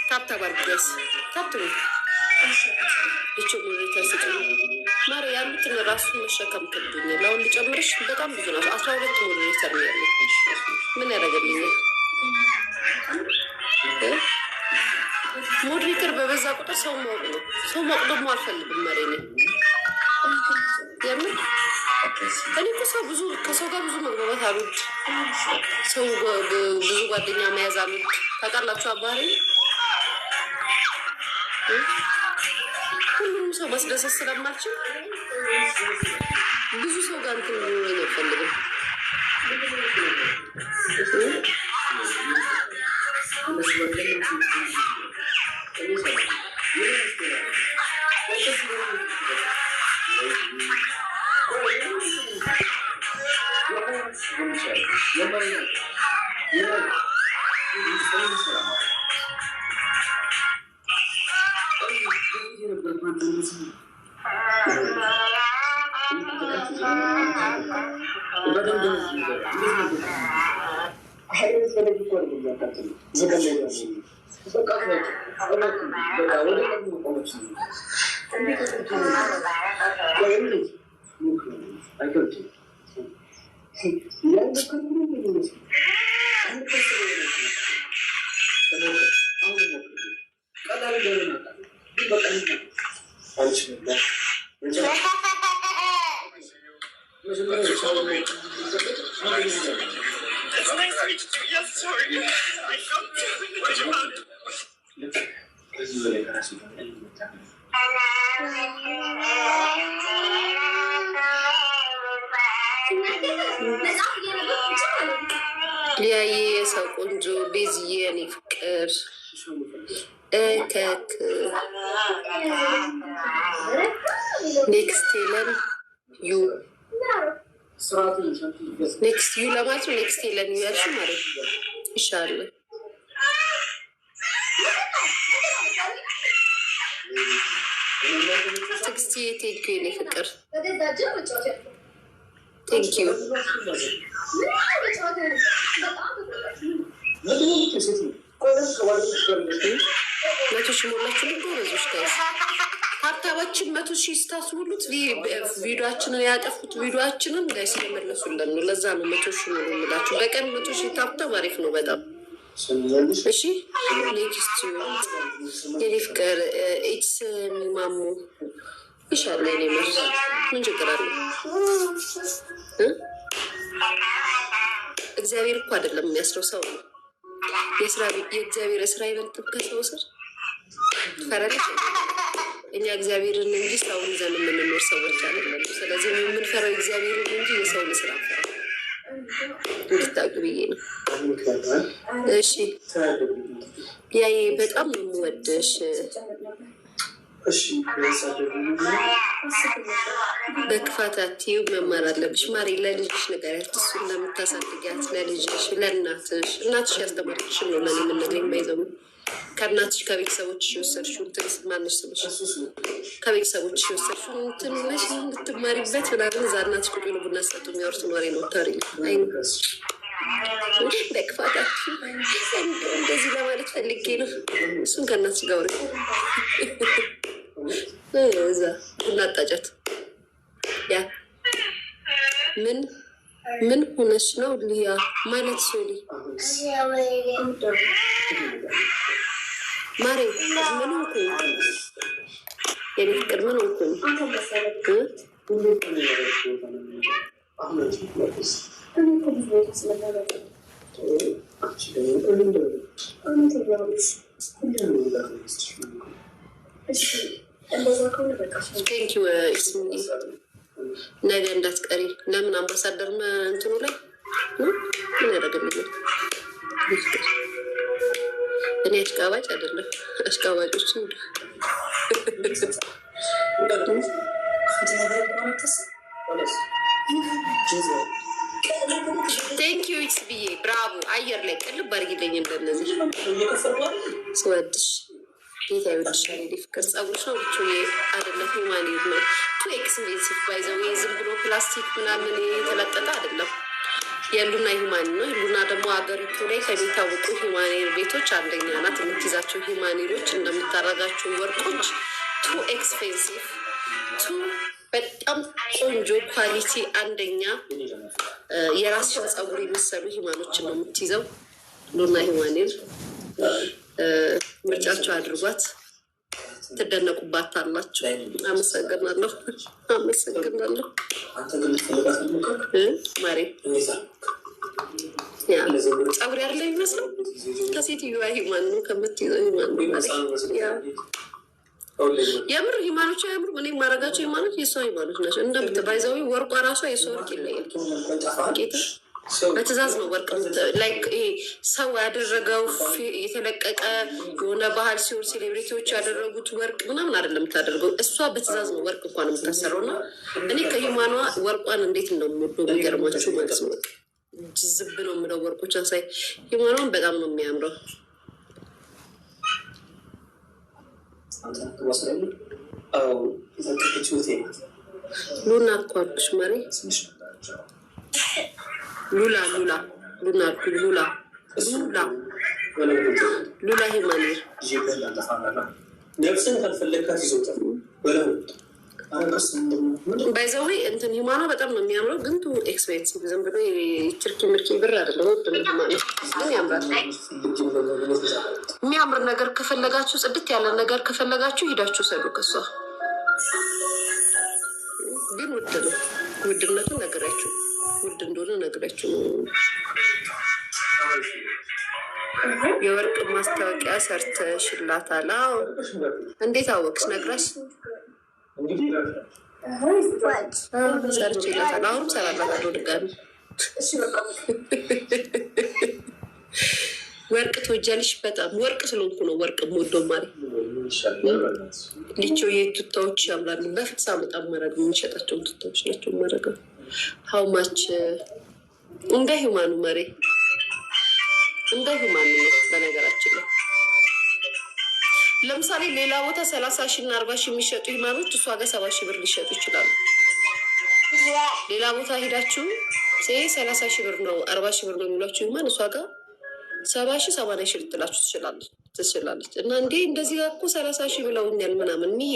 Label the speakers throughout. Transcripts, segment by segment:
Speaker 1: ታብታባርገስ ታብቱ ልጅ ሙሪታ ስጥ ማሪ ያሉትን ራሱ መሸከም ከብዶኛል። አሁን ልጨምርሽ በጣም ብዙ ነው። 12 ሞዴሬተር ነው ያለው። ምን ያደርግልኛል? ሞዴሬተር በበዛ ቁጥር ሰው ማወቅ ነው። ሰው ማወቅ ደግሞ አልፈልግም። ማሪ ነኝ የምን እኔ እኮ ሰው ብዙ ከሰው ጋር ብዙ መግባባት አሉት። ሰው ብዙ ጓደኛ መያዝ አሉት። ታውቃላችሁ አባሪ ሁሉም ሰው ማስደሰት ስለማልችል ብዙ ሰው ጋር እንትን ነው የምፈልገው። ያየ የሰው ቆንጆ ቤዝዬ እኔ ፍቅር እከክ ኔክስት ለን ዩ ኔክስት ዩ ለማለት ነው። ኔክስት ለን ዩ ያልሽ ማለት ይሻላል። ትግስቲ ቴንኪ የኔ ፍቅር ቴንኪ ዩ መቶ ሺህ ሞላችሁ ጎበዞች ጋይስ። ሀብታባችን 100,000 ስታስሙሉት ቪዲዮችንን ያጠፉት ቪዲዮችንን ጋይስ እየመለሱልን ነው። ለዛ ነው 100,000 ነው የምላችሁ። በቀን 100,000 ታብታብ አሪፍ ነው በጣም እሺ። ኔክስት የኔ ፍቅር ኢትስ ሚማሙ ይሻላል። የኔ መርስ ምን ችግር አለ? እግዚአብሔር እኮ አይደለም የሚያስረው ሰው ነው። የእግዚአብሔር ስራ ይበልጥም ከሰው ስር ፈረለች። እኛ እግዚአብሔርን እንጂ ሰውን ይዘን የምንኖር ሰዎች አይደለም። ስለዚህ የምንፈራው እግዚአብሔርን እንጂ የሰውን ስራ ፈራ እንድታውቁ ብዬ ነው። እሺ ያዬ በጣም ነው የምወደሽ። በክፋት አትዩ፣ መማር አለብሽ ማሪ። ለልጅሽ ነገር ያትሱ እንደምታሳድጊያት ለልጅሽ ለእናትሽ እናትሽ ያስተማርችሽን ነው ለኔ የምንነግረኝ። ባይዘሙ ከእናትሽ ከቤተሰቦችሽ የወሰድሽውን ትንስ ማንሽ ስምሽ ከቤተሰቦችሽ የወሰድሽውን እንትን መሽ እንድትማሪበት ምናምን እዛ እናትሽ ቁጭ ብሎ ቡና ሰጡ የሚያወርቱን ወሬ ነው ታሪ አይ በክፋት አትዩ። እንደዚህ ለማለት ፈልጌ ነው። እሱን ከእናትሽ ጋር ወሬ እዛ ቡና አጣጫት። ያ ምን ሆነሽ ነው ሊያ ማለት ሶሊ ማሬ ምን ሆንኩ? የኔ ፍቅር ምን ሆንኩ? ቴንኪው ነገ እንዳትቀሪ። ለምን አምባሳደር እንትኑ ላይ ምን ያደረግልኛል? እኔ አሽቃባጭ አይደለም። አሽቃባጮችን ቴንክ ዩ ኢትስ ብዬ ብራቮ። አየር ላይ ቅልብ አድርጊልኝ። እንደነዚህ ስወድሽ ጌታ ይወድሻል። ፍቅር ጸጉርሽ ነው ብቻ አይደለም፣ ሂማኒር ነው። ቱ ኤክስፔንሲቭ ባይዘው ዝም ብሎ ፕላስቲክ ምናምን የተለጠጠ አይደለም። የሉና ሂማኒ ነው። ሉና ደግሞ ሀገሪቱ ላይ ከሚታወቁ ሂማኒር ቤቶች አንደኛ ናት። የምትይዛቸው ሂማኒሮች እንደምታረጋቸው ወርቆች ቱ ኤክስፔንሲቭ ቱ በጣም ቆንጆ ኳሊቲ አንደኛ የራስሽን ጸጉር የሚሰሩ ሂማኖችን ነው የምትይዘው። ሉና ሂማኒር ምርጫቸው አድርጓት፣ ትደነቁባት አላችሁ። አመሰግናለሁ። ማሬ ጸጉር ያለ ይመስለው ከሴትዮዋ ሂማን ነው ከምትይዘው ሂማን የምር ሂማኖች አያምሩ። እኔ የማረጋቸው ሂማኖች የሰው ሂማኖች ናቸው። እንደምትባይዛዊ ወርቋ ራሷ የሰው ወርቅ ይለያል። ጌታ በትእዛዝ ነው ወርቅ ላይክ ይሄ ሰው ያደረገው የተለቀቀ የሆነ ባህል ሲሆን ሴሌብሪቲዎች ያደረጉት ወርቅ ምናምን አይደለም የምታደርገው። እሷ በትእዛዝ ነው ወርቅ እንኳን የምታሰረው። እና እኔ ከሂማኗ ወርቋን እንዴት እንደምወደው የሚገርማችሁ ማለት ነው። ዝብ ነው የምለው ወርቆቿን ሳይ ሂማኗን በጣም ነው የሚያምረው። ሉና እኮ አልኩሽ መሪ ሉላ ሂማኒር ባይዘዌ እንትን ሂማኗ በጣም ነው የሚያምረው። ግን ቱ ኤክስፔንሲቭ ዝም ብሎ ችርኪ ምርኪ ብር አይደለም። ግን ያምራል። የሚያምር ነገር ከፈለጋችሁ፣ ጽድት ያለ ነገር ከፈለጋችሁ ሂዳችሁ ሰዱ ከሷ። ግን ውድ ነው። ውድነቱን ነገራችሁ ውድ እንደሆነ ነገራችሁ ነው። የወርቅ ማስታወቂያ ሰርተሽላታል? እንዴት አወቅሽ? ነግራሽ ሰርችላታል። አሁንም ሰራላታለሁ ድጋሚ። ወርቅ ትወጃለሽ? በጣም ወርቅ ስለሆንኩ ነው ወርቅ የምወደው። ማለት ሊቸው የቱታዎች ያምራሉ። በፊት ሳመጣ ማረግ የሚሸጣቸውን ቱታዎች ናቸው ማረገው። ሀውማች እንደ ሂማኑ መሬ እንደ ሂማኑ ነው። በነገራችን ላይ ለምሳሌ ሌላ ቦታ 30 እና 40 የሚሸጡ ሂማኖች እሷ ጋር 70 ብር ሊሸጡ ይችላሉ። ሌላ ቦታ ሄዳችሁ 30 ብር ነው 40 ብር ነው የሚሏችሁ ሂማን እሷ ጋር 70 80 ልትላችሁ ትችላለች። እና እንዴ እንደዚህ ጋር እኮ 30 ብለውኛል ምናምን ይሄ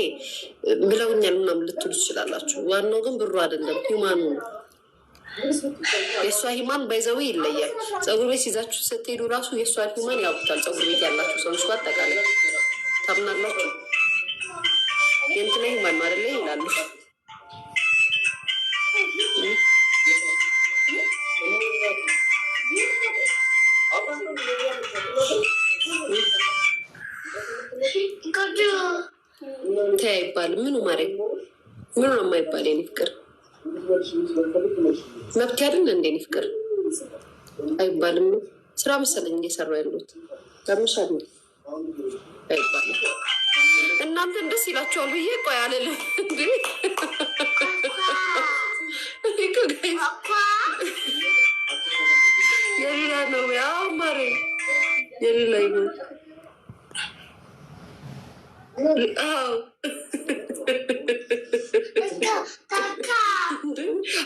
Speaker 1: ብለውኛል ምናምን ልትሉ ትችላላችሁ። ዋናው ግን ብሩ አይደለም ሂማኑ ነው። የእሷ ሂማን ባይዘዊ ይለያል። ፀጉር ቤት ይዛችሁ ስትሄዱ ራሱ የእሷን ሂማን ያውቁታል። ፀጉር ቤት ያላችሁ ሰዎች በአጠቃላይ ታምናላችሁ። የእንትና ሂማን ማለት ላይ ይላሉ። ተይ አይባልም። ምኑ ማርያም ምኑ ነው የማይባል? የኔ ፍቅር መብት ያድን እንደ እኔ ፍቅር አይባልም። ስራ መሰለኝ እየሰራ ያሉት ከምሻል አይባልም። እናንተ እንደስ ይላችኋል ብዬ ቆይ አልልም። የሌላ ነው ያው ማሬ የሌላ ይሁን።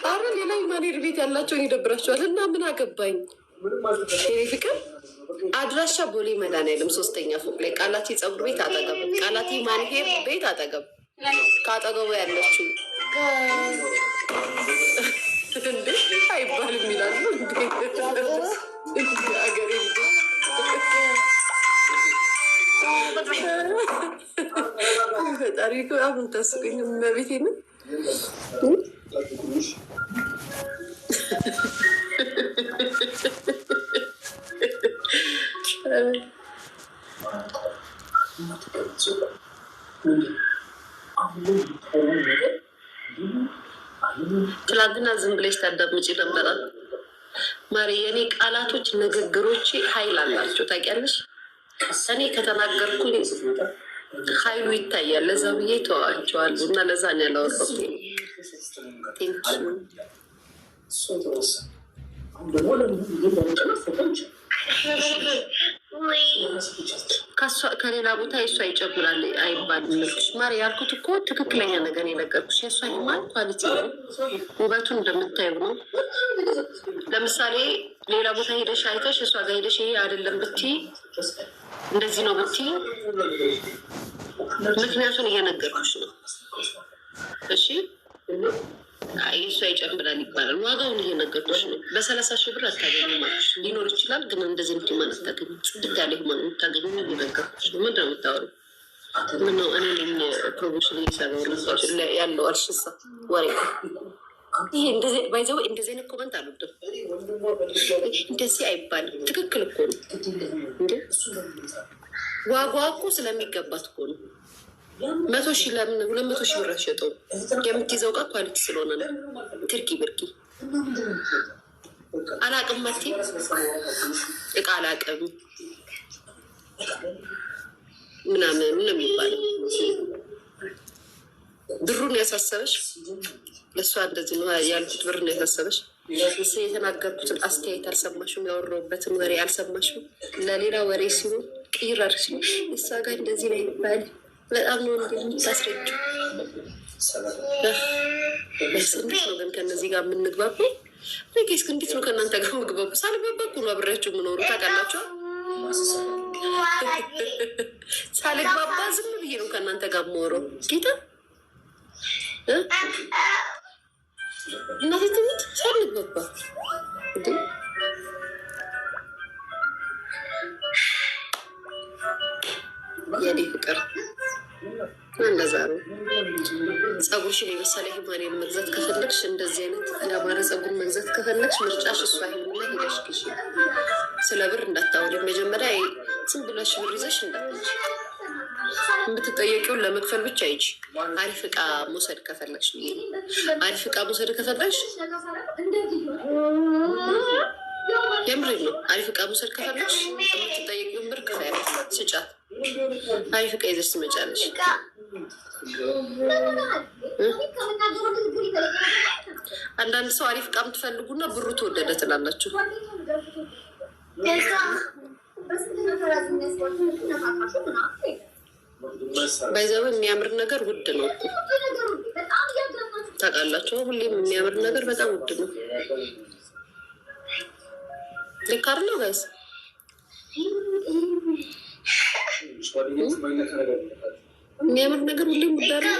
Speaker 1: አረ ሌላ ማኔር ቤት ያላቸውን ይደብራቸዋል። እና ምን አገባኝ የኔ ፍቅር። አድራሻ ቦሌ መድኃኒዓለም 3ኛ ፎቅ ላይ ቃላቲ ፀጉር ቤት አጠገብ፣ ቃላቲ ማንሄር ቤት አጠገብ፣ ከአጠገቡ ያለችው እንዴ አይባልም ይላሉ። አገሬ ፈጣሪ አሁን ታስቀኝ መቤቴ ነው። ትላንትና ዝም ብለሽ ታዳምጪ ነበረ ማሪ። የኔ ቃላቶች ንግግሮች ኃይል አላቸው ታውቂያለሽ። እኔ ከተናገርኩኝ ኃይሉ ይታያል። ለዛ ብዬ ተዋቸዋሉ እና ለዛ ነው ያላወራሁት። ከሌላ ቦታ የእሷ ይጨምራል አይባልም። ማሪ ያልኩት እኮ ትክክለኛ ነገር የነገርኩሽ። የእሷ ሂማን ኳሊቲ ነው፣ ውበቱን እንደምታዩ ነው። ለምሳሌ ሌላ ቦታ ሄደሽ አይተሽ እሷ ጋር ሄደሽ ይሄ አይደለም ብትይ፣ እንደዚህ ነው ብትይ፣ ምክንያቱን እየነገርኩሽ ነው። እሺ እሷ ይጨምራል ይባላል። ዋጋውን እየነገርኩሽ ነው። በ30,000 ብር አታገኙ ማለት ሊኖር ይችላል፣ ግን እንደዚህ ምት ማለት አታገኙ። ጽድት ያለ ሂማን የምታገኙ እየነገርኩሽ ነው። ምንድን ነው የምታወሪው? ምነው እኔ ነኝ ፕሮሞሽን እየሰራሁ ያለው አልሽሳ ወሬ። ይሄ ባይዘው እንደዚህ አይነት ኮመንት አልወድም። እንደዚህ አይባልም። ትክክል እኮ ነው እንዴ! ዋጋዋ እኮ ስለሚገባት እኮ ነው። 100,000 ለምን 200,000 ብር አሸጠው? የምትይዘው እቃ ኳሊቲ ስለሆነ ነው። ትርኪ ብርኪ አላቅም መቴ እቃ አላቅም ምናምን ምን የሚባለው ብሩን ያሳሰበሽ ለእሷ እንደዚህ ነው ያልኩት። ብር ነው ያሳሰበሽ። የተናገርኩትን አስተያየት አልሰማሽም? ያወራሁበትን ወሬ አልሰማሽም? ለሌላ ወሬ ሲሆን ቅይራር ሲሆን እሷ ጋር እንደዚህ ላይ ይባል በጣም ነው እንደምታስረጅው። እንዴት ነው ግን ከእነዚህ ጋር የምንግባቡ? ጌስ እንዴት ነው ከእናንተ ጋር የምግባቡ? ሳልግባባ እኮ ነው አብሬያቸው የምኖሩ ታውቃላችሁ። ሳልግባባ ዝም ብዬ ነው ከእናንተ ጋር የምወረው። ጌታ እናቴ ትሙት ሳልግባባ እንዴ! የኔ ፍቅር እንደዛ ነው። ፀጉርሽን የመሰለ ሂማኔን መግዛት ከፈለግሽ፣ እንደዚህ አይነት የአማረ ፀጉር መግዛት ከፈለግሽ ምርጫሽ እሷ ሂምና ሄደሽ ግዢ። ስለ ብር እንዳታወሪ መጀመሪያ። ዝም ብለሽ ብር ይዘሽ እንዳትሄጂ። የምትጠየቂውን ለመክፈል ብቻ ይቺ አሪፍ እቃ መውሰድ ከፈለግሽ ብዬ ነው። አሪፍ እቃ መውሰድ ከፈለግሽ የምሬ ነው። አሪፍ እቃ መውሰድ ከፈለግሽ የምትጠየቂውን ብር ክፈያ ስጫት። አሪፍ እቃ ይዘሽ ትመጫለሽ። አንዳንድ ሰው አሪፍ እቃ የምትፈልጉና ብሩ ተወደደ ትላላችሁ። ባይዘው የሚያምር ነገር ውድ ነው ታውቃላችሁ። ሁሌም የሚያምር ነገር በጣም ውድ ነው። ልክ አይደል ጋይስ? የሚያምር ነገር ሁሌም ውድ አይደል?